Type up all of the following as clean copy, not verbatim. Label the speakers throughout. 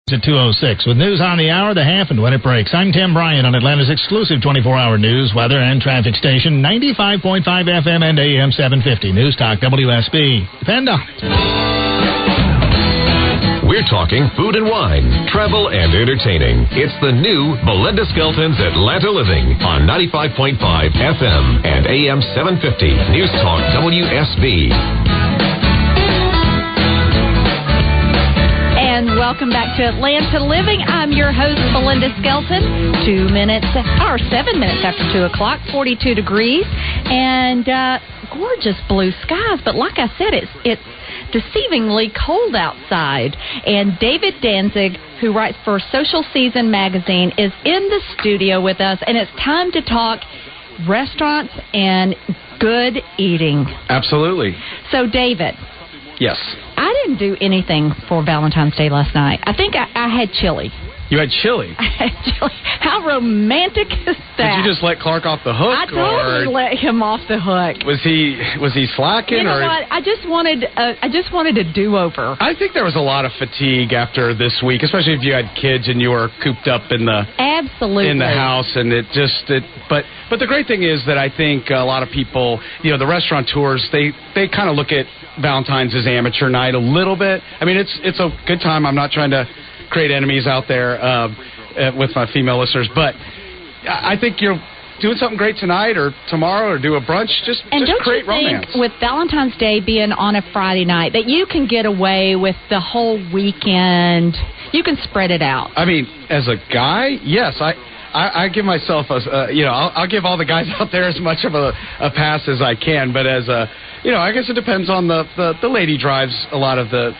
Speaker 1: At 2:06 with news on the hour, the half, and when it breaks. I'm Tim Bryant on Atlanta's exclusive 24-hour news, weather, and traffic station, 95.5 FM and AM 750. News Talk WSB. Depend on it.
Speaker 2: We're talking food and wine, travel, and entertaining. It's the new Belinda Skelton's Atlanta Living on 95.5 FM and AM 750. News Talk WSB.
Speaker 3: And welcome back to Atlanta Living. I'm your host, Belinda Skelton. 7 minutes after 2 o'clock, 42 degrees, and gorgeous blue skies. But like I said, it's deceivingly cold outside. And David Danzig, who writes for Social Season magazine, is in the studio with us, and it's time to talk restaurants and good eating.
Speaker 4: Absolutely.
Speaker 3: So, David.
Speaker 4: Yes.
Speaker 3: I didn't do anything for Valentine's Day last night. I think I had chili.
Speaker 4: You had chili?
Speaker 3: I had chili. How romantic is that?
Speaker 4: Did you just let Clark off the hook?
Speaker 3: I totally let him off the hook.
Speaker 4: Was he slacking?
Speaker 3: You know what? I just wanted a do-over. I
Speaker 4: think there was a lot of fatigue after this week, especially if you had kids and you were cooped up in the house, and but the great thing is that I think a lot of people, the restaurateurs, they kind of look at Valentine's as amateur night a little bit. I mean, it's a good time. I'm not trying to create enemies out there with my female listeners, but I think you're doing something great tonight or tomorrow or do a brunch. Just create romance.
Speaker 3: With Valentine's Day being on a Friday night, that you can get away with the whole weekend. You can spread it out. I
Speaker 4: mean, as a guy, yes, I give myself I'll give all the guys out there as much of a pass as I can, but as a I guess it depends on the lady drives a lot of the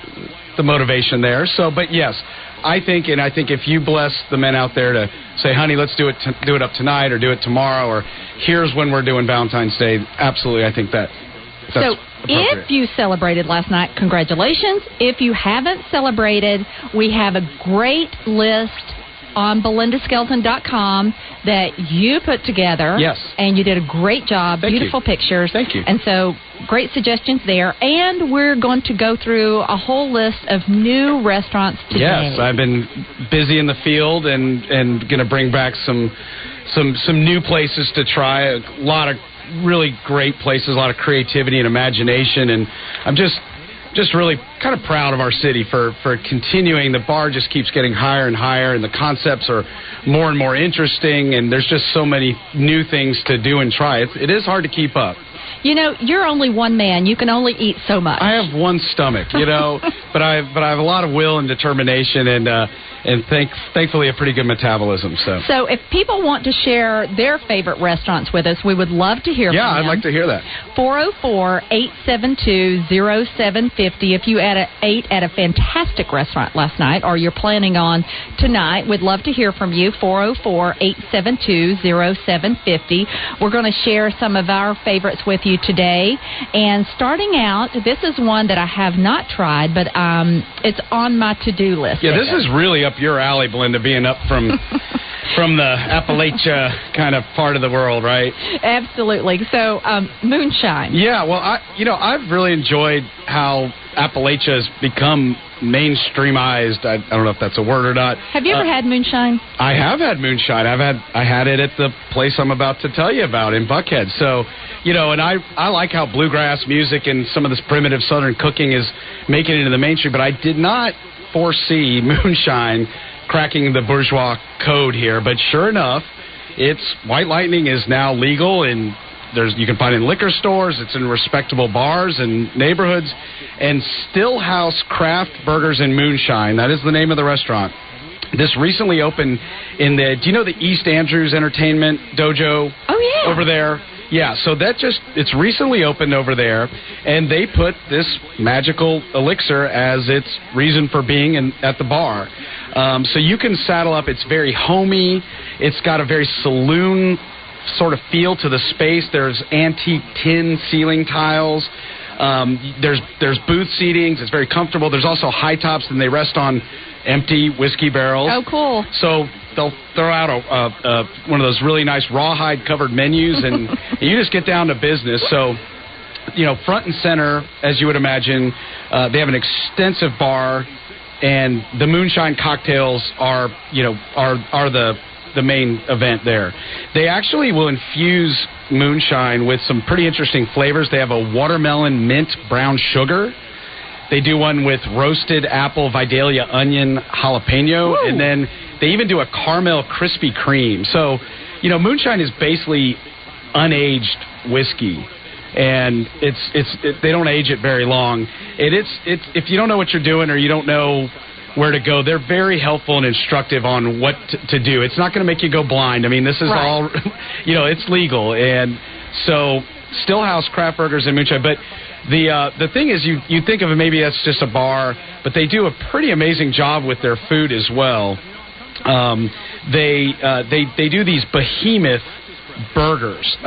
Speaker 4: motivation there. So, but yes, I think if you bless the men out there to say, honey, let's do it up tonight or do it tomorrow, or here's when we're doing Valentine's Day, absolutely, I think that's
Speaker 3: so. If you celebrated last night, congratulations. If you haven't celebrated, we have a great list on BelindaSkelton.com that you put together.
Speaker 4: Yes.
Speaker 3: And you did a great job.
Speaker 4: Thank
Speaker 3: Beautiful
Speaker 4: you.
Speaker 3: pictures.
Speaker 4: Thank you.
Speaker 3: And so, great suggestions there. And we're going to go through a whole list of new restaurants today.
Speaker 4: Yes, I've been busy in the field and going to bring back some new places to try. A lot of really great places, a lot of creativity and imagination. And I'm just really kind of proud of our city for continuing. The bar just keeps getting higher and higher, and the concepts are more and more interesting, and there's just so many new things to do and try. It is hard to keep up.
Speaker 3: You're only one man. You can only eat so much.
Speaker 4: I have one stomach, but I have a lot of will and determination, and thankfully a pretty good metabolism.
Speaker 3: So if people want to share their favorite restaurants with us, we would love to hear from them.
Speaker 4: Yeah, I'd like to hear that.
Speaker 3: 404-872-0750. If you ate at a fantastic restaurant last night, or you're planning on tonight, we'd love to hear from you. 404-872-0750. We're going to share some of our favorites with you today. And starting out, this is one that I have not tried, but it's on my to-do list.
Speaker 4: Yeah, this is really up your alley, Belinda, being up from the Appalachia kind of part of the world, right?
Speaker 3: Absolutely. So, moonshine.
Speaker 4: Yeah, well, I've really enjoyed how Appalachia has become mainstreamized. I don't know if that's a word or not.
Speaker 3: Have you ever had moonshine? I
Speaker 4: have had moonshine. I had it at the place I'm about to tell you about in Buckhead. So, and I like how bluegrass music and some of this primitive Southern cooking is making it into the mainstream, but I did not foresee moonshine cracking the bourgeois code here. But sure enough, White Lightning is now legal, and you can find it in liquor stores. It's in respectable bars and neighborhoods. And Stillhouse Craft Burgers and Moonshine, that is the name of the restaurant. This recently opened in do you know the East Andrews Entertainment Dojo?
Speaker 3: Oh, yeah.
Speaker 4: Over there? Yeah, so it's recently opened over there, and they put this magical elixir as its reason for being at the bar. So you can saddle up. It's very homey. It's got a very saloon sort of feel to the space. There's antique tin ceiling tiles. There's booth seatings. It's very comfortable. There's also high tops, and they rest on empty whiskey barrels.
Speaker 3: Oh, cool.
Speaker 4: So they'll throw out one of those really nice rawhide covered menus, and you just get down to business. So, front and center, as you would imagine, they have an extensive bar and the moonshine cocktails are the main event there. They actually will infuse moonshine with some pretty interesting flavors. They have a watermelon mint brown sugar. They do one with roasted apple, Vidalia, onion, jalapeno. Ooh. And then they even do a caramel Krispy Kreme. So, moonshine is basically unaged whiskey. And they don't age it very long. It's if you don't know what you're doing or you don't know where to go, they're very helpful and instructive on what to do. It's not going to make you go blind. I mean, this is all, it's legal. And so Stillhouse craft burgers and moonshine. But the thing is, you think of it, maybe that's just a bar, but they do a pretty amazing job with their food as well. They do these behemoth burgers.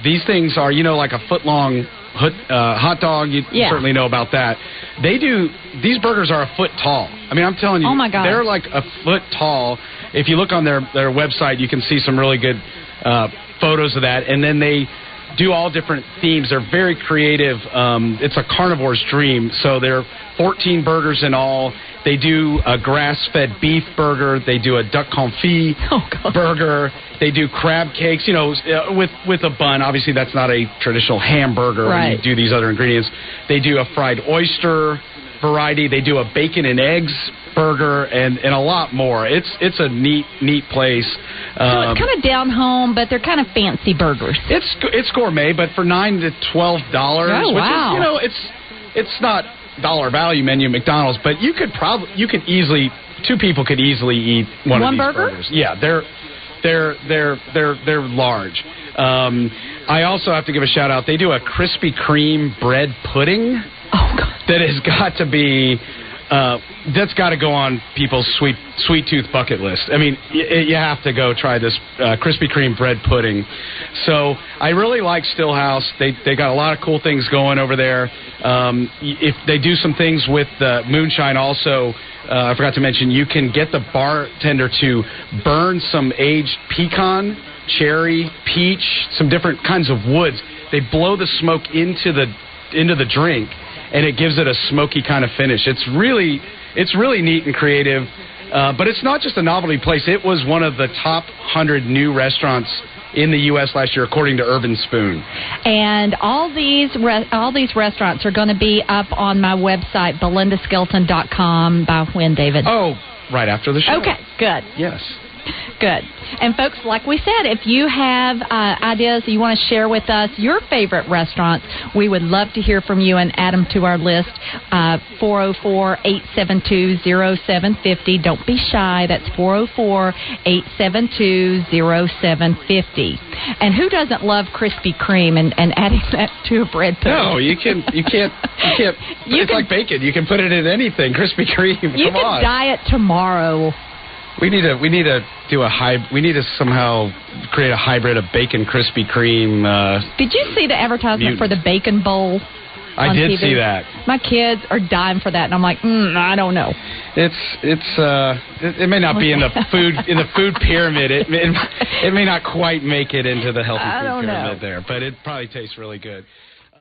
Speaker 4: These things are, like a foot-long hot dog. You certainly know about that. These burgers are a foot tall. I mean, I'm telling you, they're like a foot tall. If you look on their website, you can see some really good photos of that. And then they do all different themes. They're very creative. It's a carnivore's dream. So there are 14 burgers in all. They do a grass-fed beef burger. They do a duck confit burger. They do crab cakes, with a bun. Obviously, that's not a traditional hamburger when you do these other ingredients. They do a fried oyster variety. They do a bacon and eggs burger and a lot more. It's a neat place.
Speaker 3: So it's kind of down home, but they're kind of fancy burgers.
Speaker 4: It's gourmet, but for $9 to $12, which is, it's not dollar value menu McDonald's, but you could easily, two people could easily eat one of these burgers. Yeah, they're large. I also have to give a shout out. They do a Krispy Kreme bread pudding. Oh God. That has got to be that's got to go on people's sweet tooth bucket list. I mean, you have to go try this Krispy Kreme bread pudding. So I really like Stillhouse. They got a lot of cool things going over there. If they do some things with the moonshine also, I forgot to mention, you can get the bartender to burn some aged pecan, cherry, peach, some different kinds of woods. They blow the smoke into the drink, and it gives it a smoky kind of finish. It's really neat and creative. But it's not just a novelty place. It was one of the top 100 new restaurants in the U.S. last year, according to Urban Spoon. And all these restaurants are going to be up on my website, belindaskelton.com. By when, David? Oh, right after the show. Okay, good. Yes. Good. And folks, like we said, if you have ideas you want to share with us, your favorite restaurants, we would love to hear from you and add them to our list. 404-872-0750. Don't be shy. That's 404-872-0750. And who doesn't love Krispy Kreme and adding that to a bread pudding? No, you can't. It's like bacon. You can put it in anything. Krispy Kreme. You can diet tomorrow. We need to do we need to somehow create a hybrid of bacon Krispy Kreme. Did you see the advertisement for the Bacon Bowl? I did TV? See that. My kids are dying for that, and I'm like, I don't know. It may not be in the food pyramid. It may not quite make it into the healthy food pyramid there, but it probably tastes really good.